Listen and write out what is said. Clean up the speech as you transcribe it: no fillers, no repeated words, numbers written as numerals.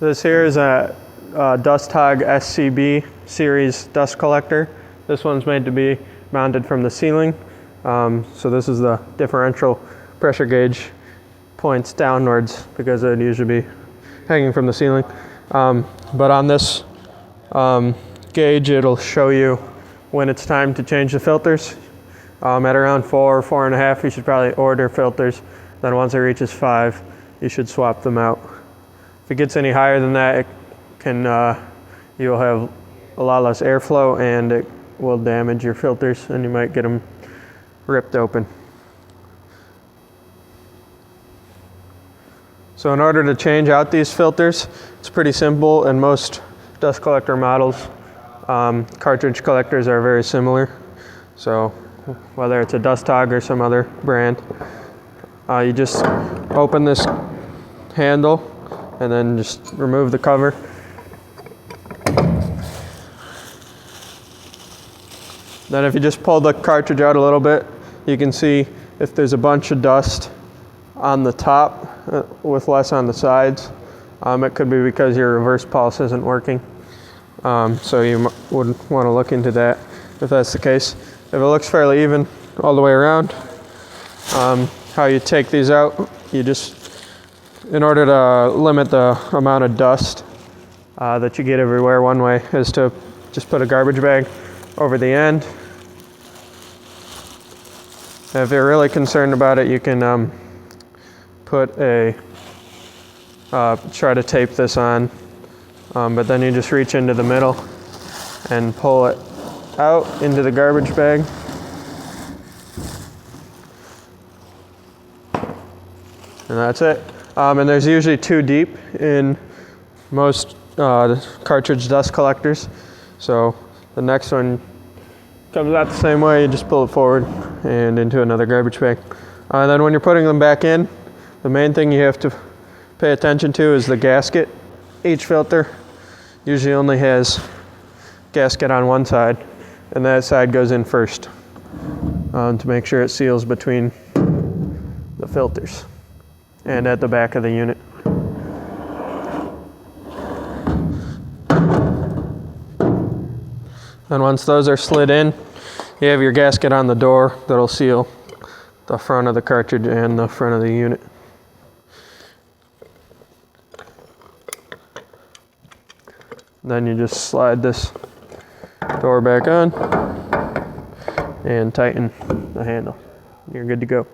This here is a DustHog SCB series dust collector. This one's made to be mounted from the ceiling. So this is the differential pressure gauge points downwards because it would usually be hanging from the ceiling. But on this gauge, it'll show you when it's time to change the filters. At around 4 or 4.5, you should probably order filters. Then once it reaches 5, you should swap them out. If it gets any higher than that, it can you'll have a lot less airflow and it will damage your filters and you might get them ripped open. So in order to change out these filters, it's pretty simple, and most dust collector models, cartridge collectors are very similar. So whether it's a DustHog or some other brand, you just open this handle and then just remove the cover. Then if you just pull the cartridge out a little bit, you can see if there's a bunch of dust on the top with less on the sides. It could be because your reverse pulse isn't working. So you would want to look into that if that's the case. If it looks fairly even all the way around, how you take these out, you just, in order to limit the amount of dust that you get everywhere, one way is to just put a garbage bag over the end. And if you're really concerned about it, you can put a, try to tape this on, but then you just reach into the middle and pull it out into the garbage bag. And that's it. And there's usually 2 deep in most cartridge dust collectors. So the next one comes out the same way, you just pull it forward and into another garbage bag. And then when you're putting them back in, the main thing you have to pay attention to is the gasket. Each filter usually only has gasket on one side, and that side goes in first to make sure it seals between the filters and at the back of the unit. And once those are slid in, you have your gasket on the door that'll seal the front of the cartridge and the front of the unit. Then you just slide this door back on and tighten the handle. You're good to go.